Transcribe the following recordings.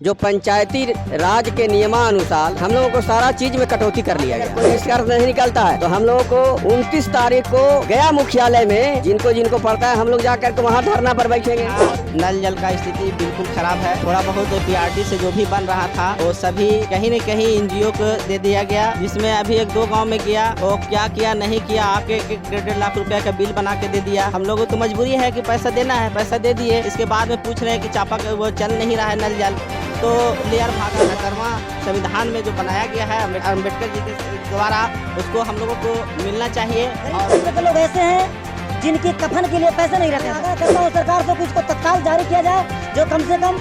जो पंचायती राज के नियमानुसार हम लोगों को सारा चीज में कटौती कर लिया गया। कोई निष्कर्ष नहीं निकलता है तो हम लोगों को 29 तारीख को गया मुख्यालय में जिनको पड़ता है हम लोग जाकर के वहाँ धरना पर बैठेंगे। नल जल का स्थिति बिल्कुल खराब है। थोड़ा बहुत पीआरटी से जो भी बन रहा था वो सभी कहीं न कहीं एनजीओ को दे दिया गया, जिसमें अभी 1-2 गाँव में किया वो क्या किया नहीं किया, आके 1.5 लाख रुपया का बिल बना के दे दिया। हम लोगों को मजबूरी है कि पैसा देना है, पैसा दे दिए, इसके बाद में पूछ रहे हैं कि चापा वो चल नहीं रहा है नल जल, तो लेयर भागा नकरमा संविधान में जो बनाया गया है अम्बेडकर जी के द्वारा उसको हम लोगों को मिलना चाहिए। और लोग ऐसे हैं जिनके कफन के लिए पैसे नहीं रहते। करता हूँ सरकार से कुछ को तत्काल जारी किया जाए जो कम से कम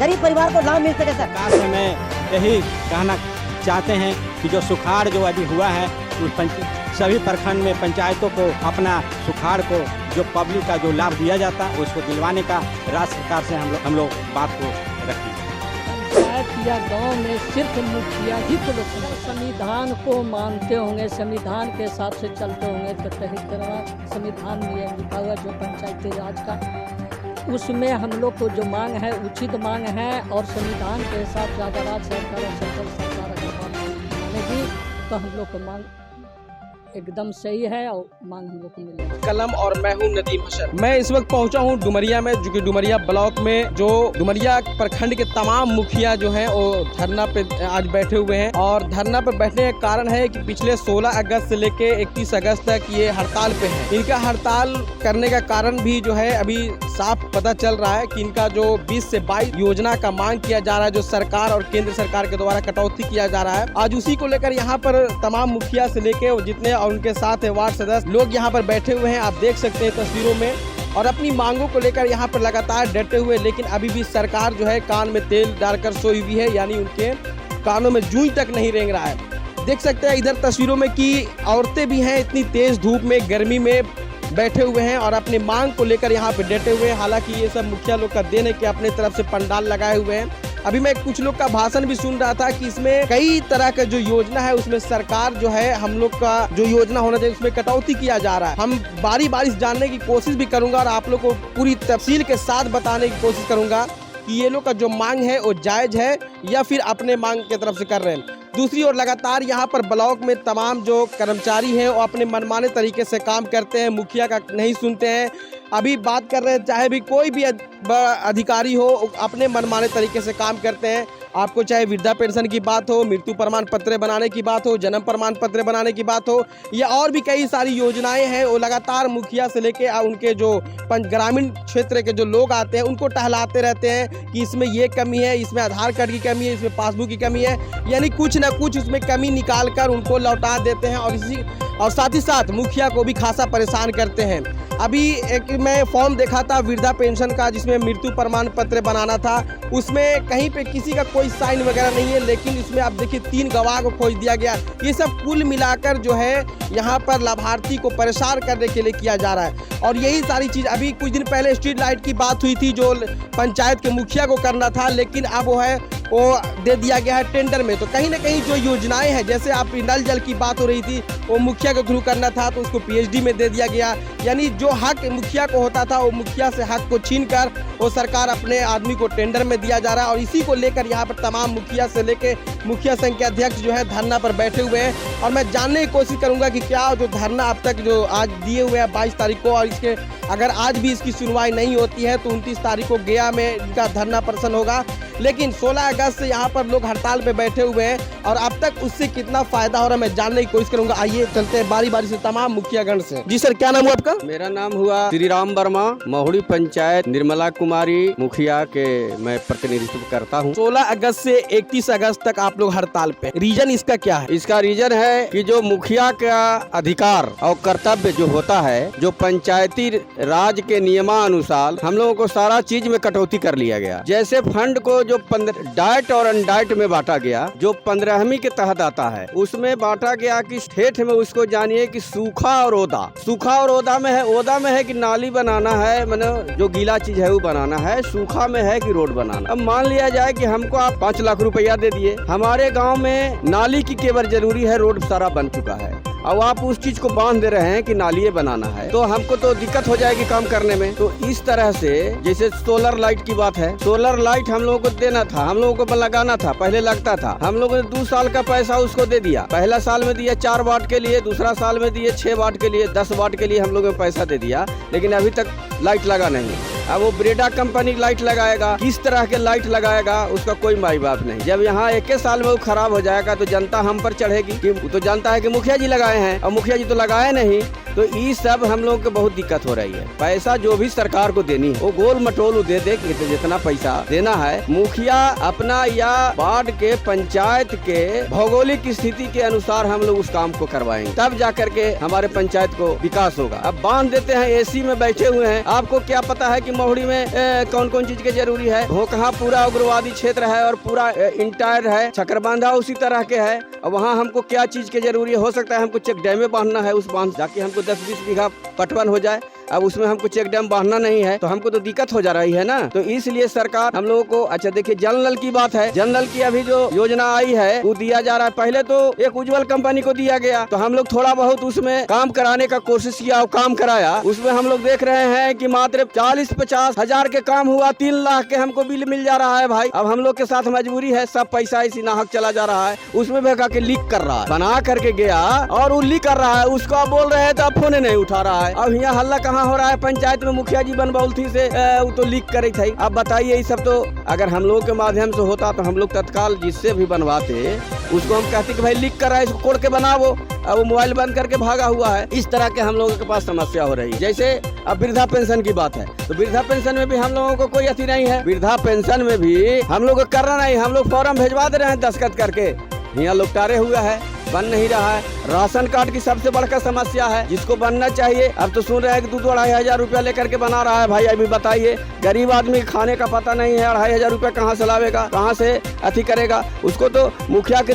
गरीब परिवार को लाभ मिल सके। सरकार से मैं यही कहना चाहते हैं कि जो सुखाड़ जो अभी हुआ है सभी प्रखंड में पंचायतों को अपना सुखाड़ को जो पब्लिक का जो लाभ दिया जाता है उसको दिलवाने का राज्य सरकार से हम लोग बात को रखें। पंचायत या गांव में सिर्फ मुखिया ही तो लोग संविधान को मानते होंगे, संविधान के हिसाब से चलते होंगे तो कहीं तरह संविधान में यह लिखा हुआ जो पंचायती राज का उसमें हम लोग को जो मांग है उचित मांग है और संविधान के हिसाब से अगर राज्य सरकार और सेंट्रल सरकार अगर मानेगी तो हम लोग को मांग एकदम सही है और मांग हम लोग को मिलेगी। कलम और मैं हूं नदीम हसन। मैं इस वक्त पहुंचा हूं डुमरिया में, जो कि डुमरिया ब्लॉक में जो डुमरिया प्रखंड के तमाम मुखिया जो हैं वो धरना पे आज बैठे हुए हैं। और धरना पे बैठने का कारण है कि पिछले 16 अगस्त से लेके 31 अगस्त तक ये हड़ताल पे हैं। इनका हड़ताल करने का कारण भी जो है अभी साफ पता चल रहा है कि इनका जो 20 से 22 योजना का मांग किया जा रहा है, जो सरकार और केंद्र सरकार के द्वारा कटौती किया जा रहा है। आज उसी को लेकर यहाँ पर तमाम मुखिया से लेके जितने और उनके साथ वार्ड सदस्य लोग यहाँ पर बैठे हुए हैं, आप देख सकते हैं तस्वीरों में, और अपनी मांगों को लेकर यहाँ पर लगातार डटे हुए। लेकिन अभी भी सरकार जो है कान में तेल डालकर सोई हुई है, यानी उनके कानों में जूं तक नहीं रेंग रहा है। देख सकते हैं इधर तस्वीरों में कि औरतें भी हैं इतनी तेज धूप में गर्मी में बैठे हुए हैं और अपनी मांग को लेकर यहाँ पे डटे हुए हैं। हालांकि ये सब मुखिया लोग का देने के अपने तरफ से पंडाल लगाए हुए हैं। अभी मैं कुछ लोग का भाषण भी सुन रहा था कि इसमें कई तरह का जो योजना है उसमें सरकार जो है हम लोग का जो योजना होना चाहिए उसमें कटौती किया जा रहा है। हम बारी बारी जानने की कोशिश भी करूंगा और आप लोग को पूरी तफसील के साथ बताने की कोशिश करूंगा कि ये लोग का जो मांग है वो जायज है या फिर अपने मांग की तरफ से कर रहे हैं। दूसरी ओर लगातार यहाँ पर ब्लॉक में तमाम जो कर्मचारी हैं वो अपने मनमाने तरीके से काम करते हैं, मुखिया का नहीं सुनते हैं। अभी बात कर रहे हैं, चाहे भी कोई भी अधिकारी हो अपने मनमाने तरीके से काम करते हैं। आपको चाहे वृद्धा पेंशन की बात हो, मृत्यु प्रमाण पत्र बनाने की बात हो, जन्म प्रमाण पत्र बनाने की बात हो, या और भी कई सारी योजनाएं हैं, वो लगातार मुखिया से लेके उनके जो ग्रामीण क्षेत्र के जो लोग आते हैं उनको टहलाते रहते हैं कि इसमें ये कमी है, इसमें आधार कार्ड की कमी है, इसमें पासबुक की कमी है, यानी कुछ ना कुछ उसमें कमी निकाल कर उनको लौटा देते हैं और साथ ही साथ मुखिया को भी खासा परेशान करते हैं। अभी एक मैं फॉर्म देखा था वृद्धा पेंशन का जिसमें मृत्यु प्रमाण पत्र बनाना था, उसमें कहीं पे किसी का कोई साइन वगैरह नहीं है, लेकिन इसमें आप देखिए 3 गवाह को खोज दिया गया। ये सब कुल मिलाकर जो है यहाँ पर लाभार्थी को परेशान करने के लिए किया जा रहा है। और यही सारी चीज़ अभी कुछ दिन पहले स्ट्रीट लाइट की बात हुई थी जो पंचायत के मुखिया को करना था, लेकिन अब वो दे दिया गया है टेंडर में। तो कहीं ना कहीं जो योजनाएं हैं, जैसे आप नल जल की बात हो रही थी, वो मुखिया के थ्रू करना था तो उसको पीएचडी में दे दिया गया। यानी जो हक मुखिया को होता था वो मुखिया से हक को छीनकर वो सरकार अपने आदमी को टेंडर में दिया जा रहा है। और इसी को लेकर यहाँ पर तमाम मुखिया से लेके मुखिया संघ के अध्यक्ष जो है धरना पर बैठे हुए हैं। और मैं जानने की कोशिश करूंगा कि क्या जो धरना अब तक जो आज दिए हुए हैं 22 तारीख को, और इसके अगर आज भी इसकी सुनवाई नहीं होती है तो 29 तारीख को गया में इनका धरना प्रदर्शन होगा। लेकिन 16 अगस्त से यहाँ पर लोग हड़ताल पे बैठे हुए हैं और अब तक उससे कितना फायदा हो रहा है मैं जानने की कोशिश करूंगा। आइए चलते हैं बारी बारी से तमाम मुखियागण से। जी सर, क्या नाम हुआ आपका? मेरा नाम हुआ श्री राम वर्मा, महुड़ी पंचायत निर्मला कुमारी मुखिया के मैं प्रतिनिधित्व करता हूँ। 16 अगस्त से 31 अगस्त तक आप लोग हड़ताल पे, रीजन इसका क्या है? इसका रीजन है कि जो मुखिया का अधिकार और कर्तव्य जो होता है, जो पंचायती राज के नियमानुसार हम लोगों को सारा चीज में कटौती कर लिया गया। जैसे फंड को जो डाइट और अनडाइट में बांटा गया, जो 15वीं के तहत आता है उसमें बांटा गया कि स्टेट में उसको जानिए कि सूखा और ओदा में है कि नाली बनाना है, मतलब जो गीला चीज है वो बनाना है, सूखा में है कि रोड बनाना। अब मान लिया जाए कि हमको आप 5 लाख रुपया दे दिए, हमारे गाँव में नाली की केवल जरूरी है, रोड सारा बन चुका है। और आप उस चीज को बांध दे रहे हैं कि नालिये बनाना है, तो हमको तो दिक्कत हो जाएगी काम करने में। तो इस तरह से जैसे सोलर लाइट की बात है, सोलर लाइट हम लोगों को देना था, हम लोगों को लगाना था, पहले लगता था, हम लोगों ने 2 साल का पैसा उसको दे दिया। पहला साल में दिया 4 वाट के लिए, दूसरा साल में दिए 6 वाट के लिए, 10 वाट के लिए हम लोगों ने पैसा दे दिया, लेकिन अभी तक लाइट लगा नहीं। अब वो ब्रेडा कंपनी लाइट लगाएगा, किस तरह के लाइट लगाएगा उसका कोई माई बाप नहीं। जब यहाँ 1 साल में वो खराब हो जाएगा तो जनता हम पर चढ़ेगी कि वो तो जानता है कि मुखिया जी लगाए हैं और मुखिया जी तो लगाए नहीं। तो ये सब हम लोग को बहुत दिक्कत हो रही है। पैसा जो भी सरकार को देनी है वो गोल मटोल दे दे, जितना पैसा देना है मुखिया अपना या वार्ड के पंचायत के भौगोलिक स्थिति के अनुसार हम लोग उस काम को करवाएंगे, तब जाकर के हमारे पंचायत को विकास होगा। अब बांध देते हैं, एसी में बैठे हुए हैं, आपको क्या पता है कि मोहड़ी में कौन कौन चीज की जरूरी है। भोकहा पूरा उग्रवादी क्षेत्र है और पूरा इंटायर है, चक्रबांधा उसी तरह के है। और वहाँ हमको क्या चीज की जरूरी हो सकता है, हमको चेक डैम में बांधना है, उस बांध जाके हमको 10-20 बीघा पटवन हो जाए। अब उसमें हमको चेक डैम बांधना नहीं है तो हमको तो दिक्कत हो जा रही है ना। तो इसलिए सरकार हम लोगों को, अच्छा देखिए जल नल की बात है, जल नल की अभी जो योजना आई है वो दिया जा रहा है। पहले तो एक उज्जवल कंपनी को दिया गया, तो हम लोग थोड़ा बहुत उसमें काम कराने का कोशिश किया और काम कराया। उसमें हम लोग देख रहे हैं कि मात्र 40-50 हजार के काम हुआ, 3 लाख के हमको बिल मिल जा रहा है भाई। अब हम लोग के साथ मजबूरी है, सब पैसा इसी नाहक चला जा रहा है। उसमें भगा के लीक कर रहा है, बना करके गया और वो लीक कर रहा है, उसको आप बोल रहे हैं तो अब फोन नहीं उठा रहा है। अब यहाँ हल्ला कहाँ हो रहा है, पंचायत में मुखिया जी बनबौलथी से वो तो लीक करे थे। अब बताइए ये सब तो अगर हम लोग के माध्यम से होता तो हम लोग तत्काल जिससे भी बनवाते उसको हम कहते कि भाई लीक कर रहा है, इसको कोड के बनाओ। अब वो मोबाइल बंद करके भागा हुआ है। इस तरह के हम लोगों के पास समस्या हो रही है। जैसे अब वृद्धा पेंशन की बात है, तो वृद्धा पेंशन में भी हम लोगों को कोई अति नहीं है। वृद्धा पेंशन में भी हम लोग को करना नहीं, हम लोग फॉर्म भेजवा दे रहे हैं दस्तखत करके, यहाँ लुटारे हुआ है, बन नहीं रहा है। राशन कार्ड की सबसे बड़का समस्या है, जिसको बनना चाहिए अब तो सुन रहे हैं कि 2-2.5 हजार रुपया लेकर के बना रहा है। भाई अभी बताइए, गरीब आदमी खाने का पता नहीं है, 2.5 हजार रुपया कहाँ से लावेगा, कहाँ से अति करेगा। उसको तो मुखिया के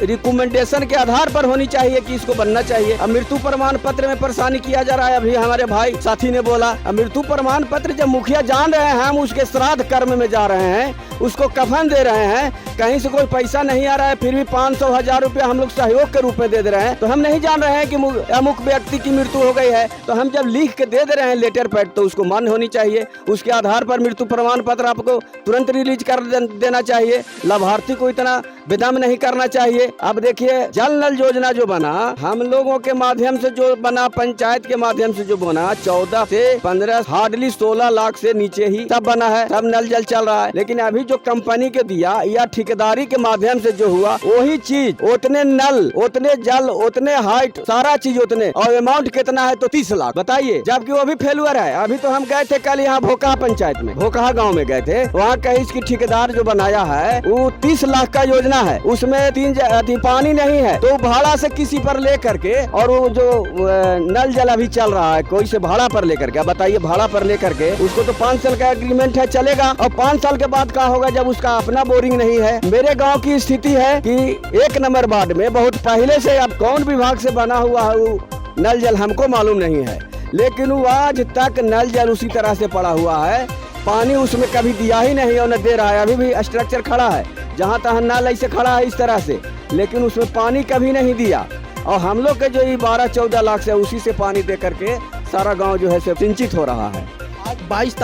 रिकमेंडेशन के आधार पर होनी चाहिए कि इसको बनना चाहिए। अब मृत्यु प्रमाण पत्र में परेशानी किया जा रहा है। अभी हमारे भाई साथी ने बोला मृत्यु प्रमाण पत्र जब मुखिया जान रहे हैं हम उसके श्राद्ध कर्म में जा रहे हैं, उसको कफन दे रहे हैं, कहीं से कोई पैसा नहीं आ रहा है, फिर भी 500-1000 रुपया हम लोग सहयोग के रूप में दे रहे हैं। तो हम नहीं जान रहे हैं कि अमुक व्यक्ति की मृत्यु हो गई है, तो हम जब लिख के दे रहे हैं लेटर पैड तो उसको मान्य होनी चाहिए। उसके आधार पर मृत्यु प्रमाण पत्र आपको तुरंत रिलीज कर देना चाहिए। लाभार्थी को इतना विलंब नहीं करना चाहिए। अब देखिए जल नल योजना जो बना हम लोगों के माध्यम से जो बना, पंचायत के माध्यम से जो बना, 14 से 15 हार्डली 16 लाख से नीचे ही सब बना है, सब नल जल चल रहा है। लेकिन अभी जो कंपनी के दिया या ठेकेदारी के माध्यम से जो हुआ वही चीज, उतने नल, उतने जल, उतने हाइट, सारा चीज उतने, और अमाउंट कितना है तो 30 लाख। बताइए, जबकि वो भी फेलुअर है। अभी तो हम गए थे कल यहाँ भोकहा पंचायत में, भोकहा गाँव में गए थे, वहाँ का इसकी ठेकेदार जो बनाया है वो 30 लाख का योजना है, उसमें 3 पानी नहीं है, तो भाड़ा से किसी पर ले करके, और वो जो नल जल अभी चल रहा है कोई से भाड़ा पर लेकर के। बताइए भाड़ा पर लेकर के उसको तो 5 साल का एग्रीमेंट है, चलेगा, और 5 साल के बाद क्या होगा जब उसका अपना बोरिंग नहीं है। मेरे गांव की स्थिति है कि 1 नंबर वार्ड में बहुत पहले से, अब कौन विभाग से बना हुआ है वो नल जल हमको मालूम नहीं है, लेकिन वो आज तक नल जल उसी तरह से पड़ा हुआ है, पानी उसमें कभी दिया ही नहीं और न दे रहा है। अभी भी स्ट्रक्चर खड़ा है, जहाँ तहाँ नल ऐसे खड़ा है इस तरह से, लेकिन उसमें पानी कभी नहीं दिया। और हम लोग के जो ये 12-14 लाख से उसी से पानी दे करके सारा गांव जो है सिंचित हो रहा है। आज 22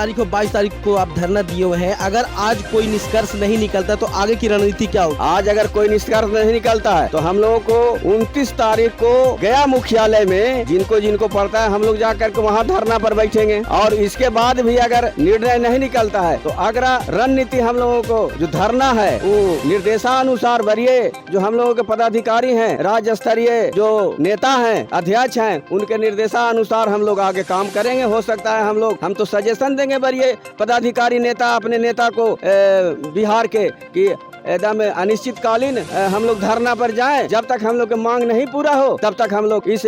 तारीख को आप धरना दिए हुए हैं। अगर आज कोई निष्कर्ष नहीं निकलता तो आगे की रणनीति क्या होगी? आज अगर कोई निष्कर्ष नहीं निकलता है तो हम लोगों को 29 तारीख को गया मुख्यालय में, जिनको पड़ता है हम लोग जाकर के वहाँ धरना पर बैठेंगे। और इसके बाद भी अगर निर्णय नहीं निकलता है तो अगला रणनीति हम लोगों को जो धरना है वो निर्देशानुसार वरीय जो हम लोगों के पदाधिकारी हैं, राज्य स्तरीय जो नेता हैं, अध्यक्ष हैं, उनके निर्देशानुसार हम लोग आगे काम करेंगे। हो सकता है हम तो सजेशन देंगे वरीय पदाधिकारी नेता अपने नेता को बिहार के कि एकदम अनिश्चितकालीन हम लोग धरना पर जाएं, जब तक हम लोग की मांग नहीं पूरा हो तब तक हम लोग इस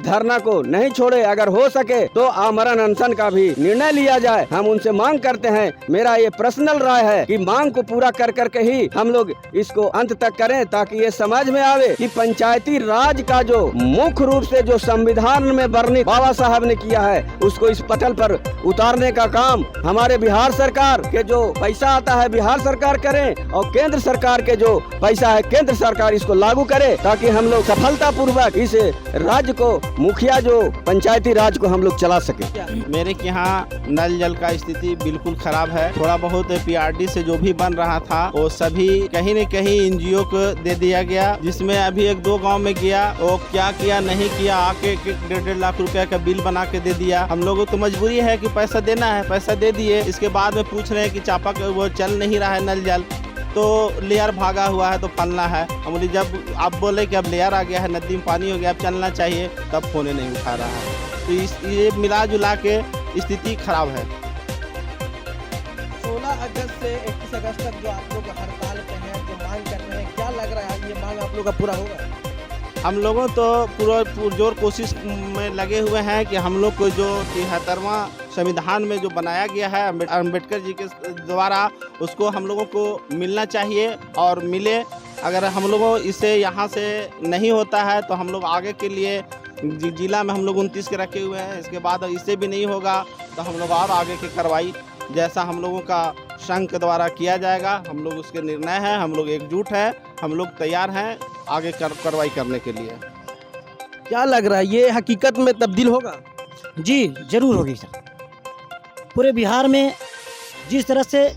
धरना को नहीं छोड़े। अगर हो सके तो आमरण अनशन का भी निर्णय लिया जाए। हम उनसे मांग करते हैं, मेरा ये पर्सनल राय है कि मांग को पूरा कर करके ही हम लोग इसको अंत तक करें, ताकि ये समझ में आवे कि पंचायती राज का जो मुख्य रूप से जो संविधान में वर्णित बाबा साहब ने किया है उसको इस पटल पर उतारने का काम हमारे बिहार सरकार के जो पैसा आता है बिहार सरकार करें और केंद्र केंद्र सरकार के जो पैसा है केंद्र सरकार इसको लागू करे, ताकि हम लोग सफलतापूर्वक इस राज्य को मुखिया जो पंचायती राज को हम लोग चला सके। मेरे के यहाँ नल जल का स्थिति बिल्कुल खराब है। थोड़ा बहुत पीआरडी से जो भी बन रहा था वो सभी कहीं न कहीं एनजीओ को दे दिया गया, जिसमें अभी 1-2 गांव में गया, वो क्या किया नहीं किया, आके 1.5 लाख रुपए का बिल बना के दे दिया। हम लोगों को तो मजबूरी है कि पैसा देना है, पैसा दे दिए। इसके बाद में पूछ रहे हैं कि चापा वो चल नहीं रहा है नल जल, तो लेयर भागा हुआ है तो फलना है। हम बोले जब आप बोले कि अब लेयर आ गया है, नदी में पानी हो गया, अब चलना चाहिए, तब फोन नहीं उठा रहा है। तो ये मिला जुला के स्थिति खराब है। 16 अगस्त से 21 अगस्त तक जो आप लोग हड़ताल पे हैं, जो मांग कर रहे हैं, क्या लग रहा है ये मांग आप लोग का पूरा होगा? हम लोगों तो पूरा पुरजोर कोशिश में लगे हुए हैं कि हम लोग को जो 73वां संविधान में जो बनाया गया है अम्बेडकर जी के द्वारा, उसको हम लोगों को मिलना चाहिए और मिले। अगर हम लोगों इसे यहाँ से नहीं होता है तो हम लोग आगे के लिए जिला में हम लोग 29 के रखे हुए हैं। इसके बाद इससे भी नहीं होगा तो हम लोग और आगे की कार्रवाई जैसा हम लोगों का संघ के द्वारा किया जाएगा, हम लोग उसके निर्णय हैं, हम लोग एकजुट हैं, हम लोग तैयार हैं आगे कार्रवाई करने के लिए। क्या लग रहा है ये हकीकत में तब्दील होगा? जी जरूर होगी सर। पूरे बिहार में जिस तरह से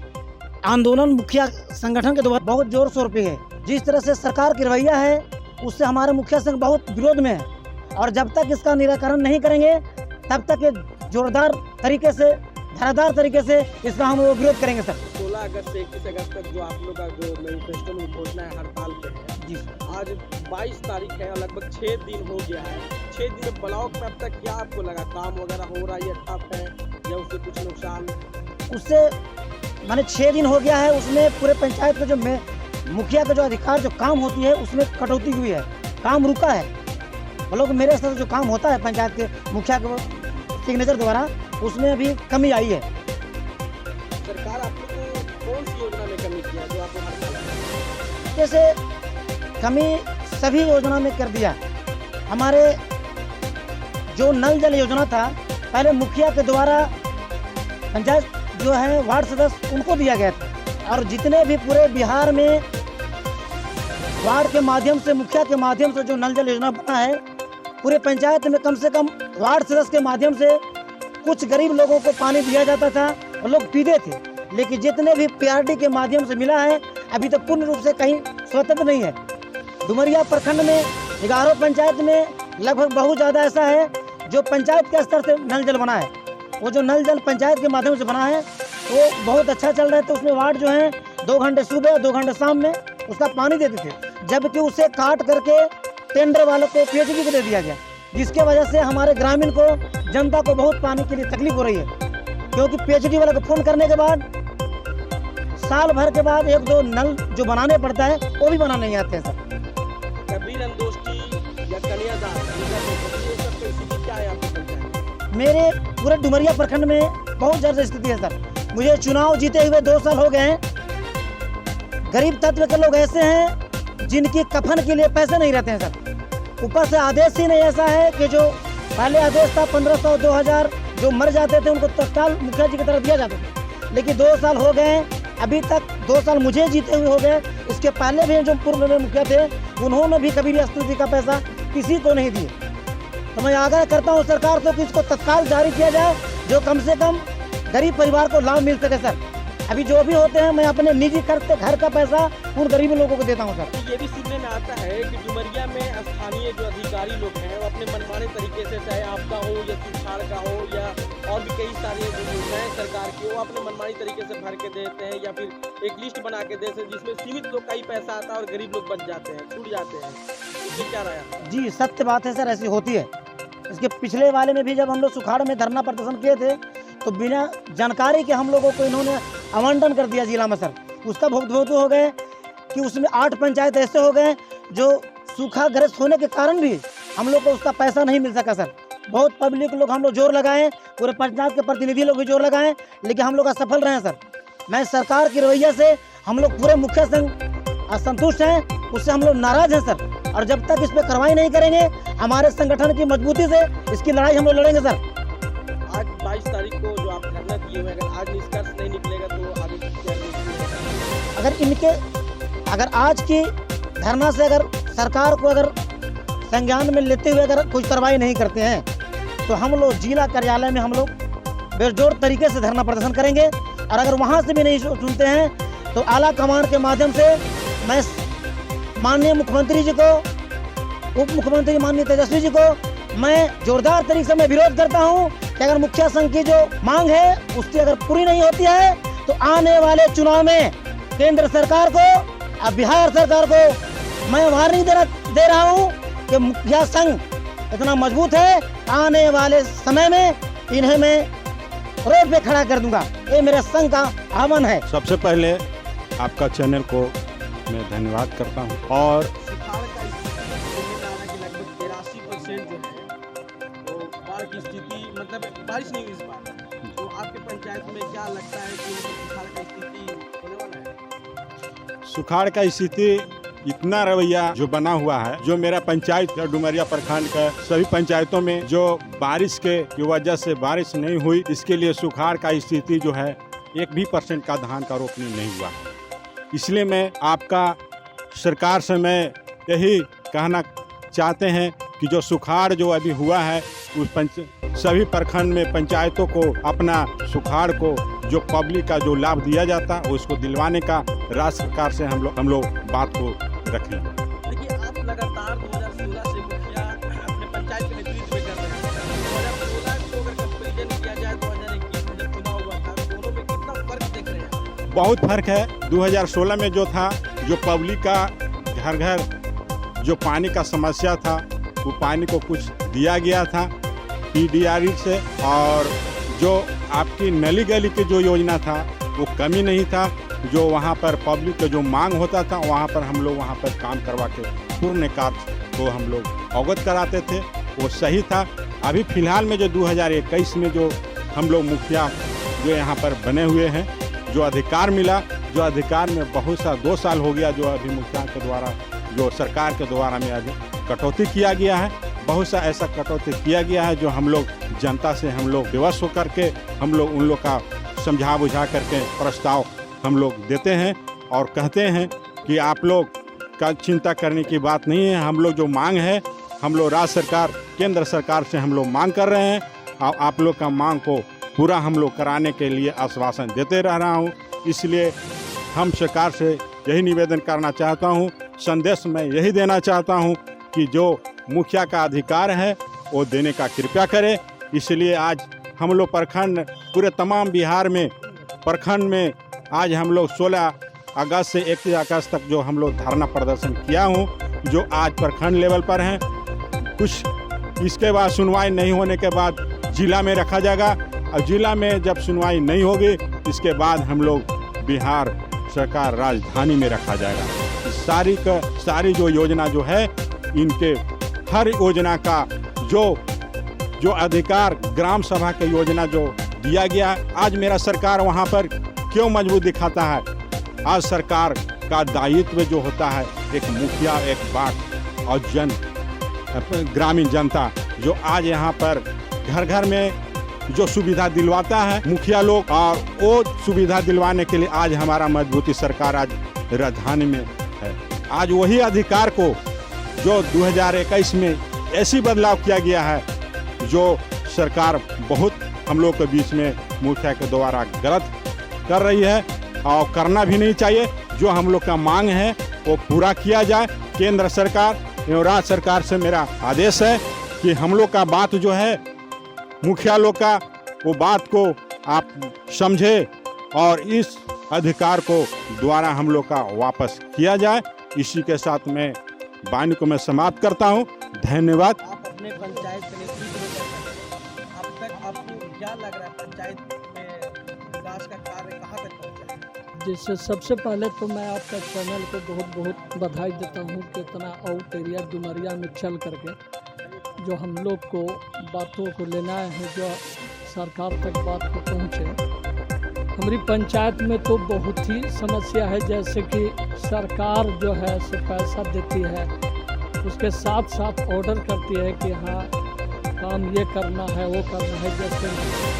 आंदोलन मुखिया संगठन के द्वारा बहुत जोर शोर पे है, जिस तरह से सरकार की रवैया है उससे हमारे मुखिया संघ बहुत विरोध में है, और जब तक इसका निराकरण नहीं करेंगे तब तक ये जोरदार तरीके से धारादार तरीके से इसका हम लोग विरोध करेंगे सर। 16 अगस्त से 21 अगस्त तक जो आप लोग का जो मैनिफेस्टो में घोषणा है हड़ताल पे है जी, आज 22 तारीख है और लगभग 6 दिन हो गया है। 6 दिन में ब्लॉक में अब तक क्या आपको लगा, काम वगैरह हो रहा है या ठप है या उससे कुछ नुकसान? उससे माने 6 दिन हो गया है, उसमें पूरे पंचायत का जो मुखिया का जो अधिकार जो काम होती है उसमें कटौती हुई है, काम रुका है। मतलब मेरे स्तर से जो काम होता है पंचायत के मुखिया के सिग्नेचर द्वारा उसमें अभी कमी आई है। सरकार आप लोग को कौन सी योजना में कमी किया जो आपको हड़ताल? जैसे कमी सभी योजना में कर दिया। हमारे जो नल जल योजना था पहले मुखिया के द्वारा पंचायत जो है वार्ड सदस्य उनको दिया गया था, और जितने भी पूरे बिहार में वार्ड के माध्यम से मुखिया के माध्यम से जो नल जल योजना बना है, पूरे पंचायत में कम से कम वार्ड सदस्य के माध्यम से कुछ गरीब लोगों को पानी दिया जाता था और लोग पीते थे। लेकिन जितने भी पीआरडी के माध्यम से मिला है अभी तक पूर्ण रूप से कहीं स्वतंत्र नहीं है। डुमरिया प्रखंड में 11 पंचायत में लगभग बहुत ज़्यादा ऐसा है जो पंचायत के स्तर से नल जल बना है। वो जो नल जल पंचायत के माध्यम से बना है वो बहुत अच्छा चल रहा है। तो उसमें वार्ड जो है 2 घंटे सुबह 2 घंटे शाम में उसका पानी देते थे, जबकि उसे काट करके टेंडर वालों को पीएचडी को दे दिया गया, जिसके वजह से हमारे ग्रामीण को जनता को बहुत पानी के लिए तकलीफ हो रही है। क्योंकि पीएचडी वाले को फोन करने के बाद साल भर के बाद 1-2 नल जो बनाने पड़ता है वो भी बना नहीं आते हैं सर। कबीर अंदोष्टी या कन्यादान ये सब की स्थिति क्या है आपकी पंचायत? मेरे पूरे डुमरिया प्रखंड में बहुत ज़्यादा स्थिति है सर। मुझे चुनाव जीते हुए 2 साल हो गए हैं। गरीब तत्व के लोग ऐसे हैं जिनकी कफन के लिए पैसे नहीं रहते हैं सर। ऊपर से आदेश ही नहीं ऐसा है कि जो पहले आदेश था 1500 2000 जो मर जाते थे उनको तत्काल मुखिया जी की तरफ दिया जाता था, लेकिन 2 साल हो गए अभी तक 2 साल मुझे जीते हुए हो गए। इसके पहले भी जो पूर्व में मुखिया थे उन्होंने भी कभी भी स्तुति का पैसा किसी को नहीं दिए। तो मैं आग्रह करता हूँ सरकार से कि इसको तत्काल जारी किया जाए, जो कम से कम गरीब परिवार को लाभ मिल सके सर। अभी जो भी होते हैं मैं अपने निजी खर्च से घर का पैसा उन गरीब लोगों को देता हूँ सर। ये भी सुनने में आता है कि डुमरिया में स्थानीय जो अधिकारी लोग हैं वो अपने मनमाने तरीके से, चाहे आपका हो या सुखाड़ का हो या और भी कई सारे जो योजनाएं सरकार की, वो अपने मनमानी तरीके से भर के देते हैं या फिर एक लिस्ट बना के देते हैं जिसमें सीमित लोग का ही पैसा आता है और गरीब लोग बच जाते हैं, छूट जाते हैं। इसमें क्या राय है? जी सत्य बात है सर, ऐसी होती है। इसके पिछले वाले में भी जब हम लोग सुखाड़ में धरना प्रदर्शन किए थे तो बिना जानकारी के हम लोगों को इन्होंने आवंटन कर दिया जिला में सर। उसका भुगतान हो गए कि उसमें 8 पंचायत ऐसे हो गए जो सूखा ग्रस्त होने के कारण भी हम लोग को उसका पैसा नहीं मिल सका सर। बहुत पब्लिक लोग हम लोग जोर लगाए, पूरे पंचायत के प्रतिनिधि लोग भी जोर लगाए, लेकिन हम लोग असफल रहे सर। मैं सरकार की रवैया से हम लोग पूरे मुखिया संघ असंतुष्ट हैं, उससे हम लोग नाराज हैं सर। और जब तक इस पर कार्रवाई नहीं करेंगे हमारे संगठन की मजबूती से इसकी लड़ाई हम लोग लड़ेंगे सर। आज 22 तारीख को जो आप धरना दिए हुए, अगर आज निष्कर्ष नहीं निकलेगा तो आगे क्या? अगर इनके अगर आज की धरना से अगर सरकार को अगर संज्ञान में लेते हुए अगर कुछ कार्रवाई नहीं करते हैं तो हम लोग जिला कार्यालय में हम लोग बेजोर तरीके से धरना प्रदर्शन करेंगे। और अगर वहाँ से भी नहीं सुनते हैं तो आला कमान के माध्यम से मैं माननीय मुख्यमंत्री जी को, उप मुख्यमंत्री माननीय तेजस्वी जी को मैं जोरदार तरीके से मैं विरोध करता हूँ कि अगर मुखिया संघ की जो मांग है उसकी अगर पूरी नहीं होती है तो आने वाले चुनाव में केंद्र सरकार को और बिहार सरकार को मैं वार्निंग दे रहा हूँ कि मुखिया संघ इतना मजबूत है, आने वाले समय में इन्हें मैं रोड पे खड़ा कर दूंगा। ये मेरे संघ का आह्वान है। सबसे पहले आपका चैनल को मैं धन्यवाद करता हूँ। और सुखाड़ का स्थिति लगभग 83% जो है वो बाढ़ की स्थिति, मतलब बारिश नहीं हुई इस बार, तो आपके पंचायत में क्या लगता है कि सुखाड़ का स्थिति होने वाला है? सुखाड़ का स्थिति इतना रवैया जो बना हुआ है, जो मेरा पंचायत डुमरिया प्रखंड का सभी पंचायतों में जो बारिश के वजह से बारिश नहीं हुई, इसके लिए सुखाड़ का स्थिति जो है 1% का धान का रोपनी नहीं हुआ। इसलिए मैं आपका सरकार से मैं यही कहना चाहते हैं कि जो सुखाड़ जो अभी हुआ है उस सभी प्रखंड में पंचायतों को अपना सुखाड़ को जो पब्लिक का जो लाभ दिया जाता है उसको दिलवाने का राज्य सरकार से हम लोग बात को रखें। देखिए, आप लगातार 2016 से मुखिया अपने पंचायत के नेतृत्व में कर रहे हैं। 2016 को अगर कंपेरिजन किया जाए 2021 में जब चुनाव हुआ था, दोनों में कितना फर्क देख रहे हैं? बहुत फर्क है। 2016 में जो था, जो पब्लिक का घर घर जो पानी का समस्या था वो पानी को कुछ दिया गया था PDRE से, और जो आपकी नली गली की जो योजना था वो कमी नहीं था। जो वहाँ पर पब्लिक का जो मांग होता था वहाँ पर हम लोग वहाँ पर काम करवा के पूर्ण कार्य को हम लोग अवगत कराते थे, वो सही था। अभी फ़िलहाल में जो 2021 में जो हम लोग मुखिया जो यहाँ पर बने हुए हैं, जो अधिकार मिला, जो अधिकार में बहुत सा 2 साल हो गया जो अभी मुखिया के द्वारा जो सरकार के द्वारा में अभी कटौती किया गया है, बहुत सा ऐसा कटौती किया गया है जो हम लोग जनता से हम लोग विवश होकर के हम लोग उन लोग का समझा बुझा करके प्रस्ताव हम लोग देते हैं और कहते हैं कि आप लोग का चिंता करने की बात नहीं है। हम लोग जो मांग है हम लोग राज्य सरकार केंद्र सरकार से हम लोग मांग कर रहे हैं और आप लोग का मांग को पूरा हम लोग कराने के लिए आश्वासन देते रह रहा हूँ। इसलिए हम सरकार से यही निवेदन करना चाहता हूँ, संदेश में यही देना चाहता हूँ कि जो मुखिया का अधिकार है वो देने का कृपया करें। इसलिए आज हम लोग प्रखंड पूरे तमाम बिहार में प्रखंड में आज हम लोग 16 अगस्त से 31 अगस्त तक जो हम लोग धरना प्रदर्शन किया हूँ, जो आज प्रखंड लेवल पर हैं। कुछ इसके बाद सुनवाई नहीं होने के बाद जिला में रखा जाएगा और जिला में जब सुनवाई नहीं होगी इसके बाद हम लोग बिहार सरकार राजधानी में रखा जाएगा। सारी जो योजना जो है इनके हर योजना का जो अधिकार ग्राम सभा की योजना जो दिया गया, आज मेरा सरकार वहाँ पर क्यों मजबूत दिखाता है? आज सरकार का दायित्व जो होता है एक मुखिया, एक बात और ग्रामीण जनता जो आज यहाँ पर घर घर में जो सुविधा दिलवाता है मुखिया लोग, और वो सुविधा दिलवाने के लिए आज हमारा मजबूती सरकार आज राजधानी में है। आज वही अधिकार को जो 2021 में ऐसी बदलाव किया गया है जो सरकार बहुत हम लोग के बीच में मुखिया के द्वारा गलत कर रही है और करना भी नहीं चाहिए। जो हम लोग का मांग है वो पूरा किया जाए। केंद्र सरकार एवं राज्य सरकार से मेरा आदेश है कि हम लोग का बात जो है मुखिया लोग का वो बात को आप समझे और इस अधिकार को द्वारा हम लोग का वापस किया जाए। इसी के साथ मैं वाणी को मैं समाप्त करता हूँ। धन्यवाद। आप अपने पंचायत के नेतृत्व में कर रहे हैं, अब तक आपको क्या लग रहा है पंचायत में विकास का कार्य कहाँ तक पहुँचा है? जिससे सबसे पहले तो मैं आपका चैनल को बहुत बहुत बधाई देता हूँ कि इतना आउट एरिया डुमरिया में चल करके जो हम लोग को बातों को लेना है, जो सरकार तक बात को पहुँचे। हमारी पंचायत में तो बहुत ही समस्या है, जैसे कि सरकार जो है से पैसा देती है, उसके साथ साथ ऑर्डर करती है कि हाँ काम ये करना है वो करना है। जैसे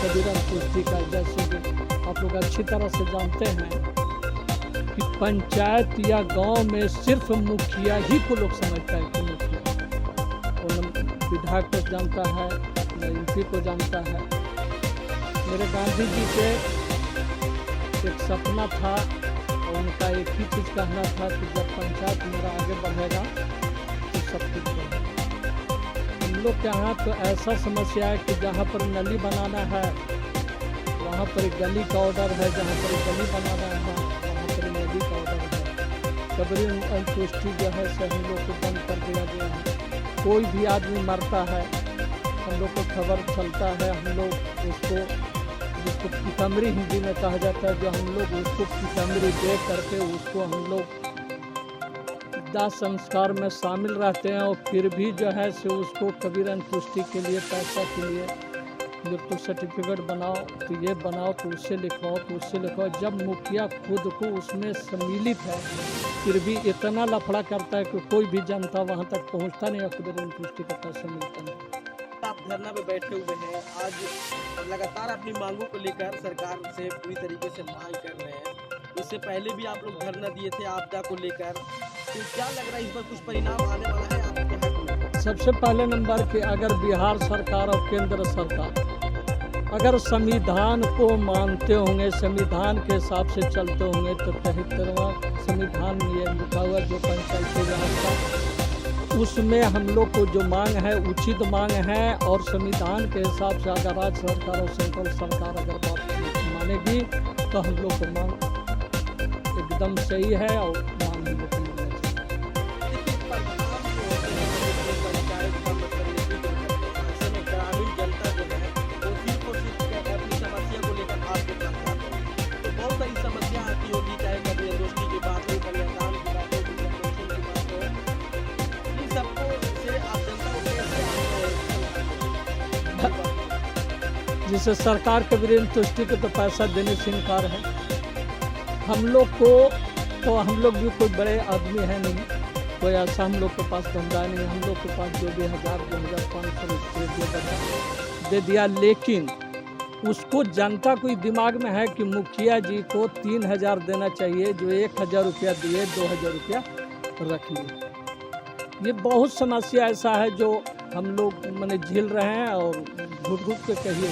कबीरन कुश्ती का, जैसे कि आप लोग अच्छी तरह से जानते हैं कि पंचायत या गांव में सिर्फ मुखिया ही को लोग समझता है कि मुखिया, वो न विधायक को जानता है न एमपी को जानता है। मेरे गांधी जी के एक सपना था और उनका एक ही चीज़ कहना था कि जब पंचायत मेरा आगे बढ़ेगा तो सब कुछ बढ़ेगा। हम लोग के यहाँ तो ऐसा समस्या है कि जहाँ पर नली बनाना है वहाँ पर एक गली का ऑर्डर है, जहाँ पर एक गली बनाना है वहाँ पर नदी का ऑर्डर है। कबरी अंतुष्टि जो है से हम लोग को बंद कर दिया गया है। कोई भी आदमी मरता है हम लोग को खबर चलता है, हम लोग उसको जिसको पीताम्बरी हिंदी में कहा जाता है, जो हम लोग उसको पीताम्बरी दे करके उसको हम लोग दाह संस्कार में शामिल रहते हैं और फिर भी जो है से उसको कबीर अंतुष्टि के लिए पैसा के लिए जब तो सर्टिफिकेट बनाओ तो ये बनाओ तो उससे लिखवाओ तो उससे लिखवाओ। जब मुखिया खुद को उसमें सम्मिलित है फिर भी इतना लफड़ा करता है कि कोई भी जनता वहाँ तक पहुँचता नहीं और कबीर अंतुष्टि का पैसा मिलता नहीं। आप धरना पे बैठे हुए हैं, आज लगातार अपनी मांगों को लेकर सरकार से पूरी तरीके से मांग कर रहे हैं। इससे पहले भी आप लोग धरना दिए थे आपदा को लेकर, तो क्या लग रहा है इस बार कुछ परिणाम आने वाला है आपके हक में? सबसे पहले नंबर कि अगर बिहार सरकार और केंद्र सरकार अगर संविधान को मानते होंगे, संविधान के हिसाब से चलते होंगे तो 73वां संविधान में ये लिखा हुआ जो पंचायती राज का उसमें हम लोग को जो मांग है उचित मांग है और संविधान के हिसाब से अगर राज्य सरकार और सेंट्रल सरकार अगर बात मानेगी तो हम लोग को मांग एकदम सही है और मांग हम लोग को मिलना चाहिए। ग्रामीण जनता जो है वो सिर्फ और सिर्फ अपनी समस्या को लेकर आपके पास आते हैं, तो बहुत सारी समस्या आती होगी, चाहे कभी अंतुष्टि की बात हो, कल्याण की बात हो, पेंशन की बात हो, इन सबको से आप जनता को कैसे जिससे सरकार कबीर अंतुष्टि को तो पैसा देने से इनकार है। हम लोग को तो हम लोग भी कोई बड़े आदमी है नहीं, कोई ऐसा हम लोग के पास धंधा नहीं, हम लोग के पास जो भी 1000-2500 रुपये दे दिया, लेकिन उसको जनता को दिमाग में है कि मुखिया जी को 3000 देना चाहिए, जो 1000 रुपया दिए 2000 रुपया रख लिए। ये बहुत समस्या ऐसा है जो हम लोग मैंने झेल रहे हैं और घुट के कहिए।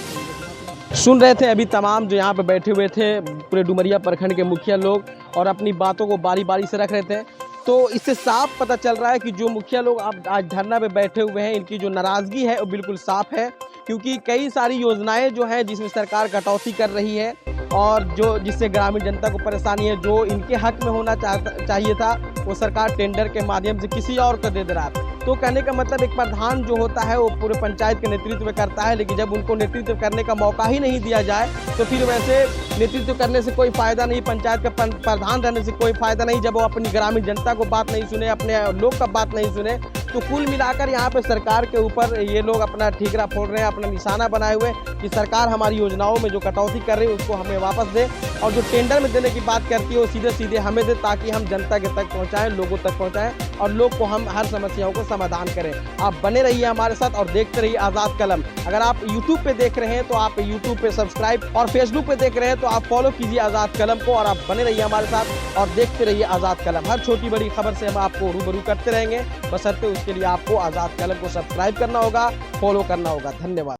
सुन रहे थे अभी तमाम जो यहाँ पे बैठे हुए थे पूरे डुमरिया प्रखंड के मुखिया लोग और अपनी बातों को बारी बारी से रख रहे थे, तो इससे साफ पता चल रहा है कि जो मुखिया लोग आज धरना पे बैठे हुए हैं इनकी जो नाराज़गी है वो बिल्कुल साफ है, क्योंकि कई सारी योजनाएं जो हैं जिसमें सरकार कटौती कर रही है और जो जिससे ग्रामीण जनता को परेशानी है, जो इनके हक में होना चाहिए था वो सरकार टेंडर के माध्यम से किसी और को दे रहा है। तो कहने का मतलब एक प्रधान जो होता है वो पूरे पंचायत के नेतृत्व में करता है, लेकिन जब उनको नेतृत्व करने का मौका ही नहीं दिया जाए तो फिर वैसे नेतृत्व करने से कोई फ़ायदा नहीं, पंचायत का प्रधान रहने से कोई फ़ायदा नहीं जब वो अपनी ग्रामीण जनता को बात नहीं सुने, अपने लोग का बात नहीं सुने। तो कुल मिलाकर यहाँ पे सरकार के ऊपर ये लोग अपना ठीकरा फोड़ रहे हैं, अपना निशाना बनाए हुए कि सरकार हमारी योजनाओं में जो कटौती कर रही है उसको हमें वापस दे और जो टेंडर में देने की बात करती है वो सीधे सीधे हमें दे, ताकि हम जनता के तक पहुँचाएँ, लोगों तक पहुँचाएँ और लोग को हम हर समस्याओं को समाधान करें। आप बने रहिए हमारे साथ और देखते रहिए आज़ाद कलम। अगर आप यूट्यूब पे देख रहे हैं तो आप यूट्यूब पे सब्सक्राइब और फेसबुक पे देख रहे हैं तो आप फॉलो कीजिए आज़ाद कलम को और आप बने रहिए हमारे साथ और देखते रहिए आज़ाद कलम। हर छोटी बड़ी खबर से हम आपको रूबरू करते रहेंगे, बशर्ते उसके लिए आपको आज़ाद कलम को सब्सक्राइब करना होगा, फॉलो करना होगा। धन्यवाद।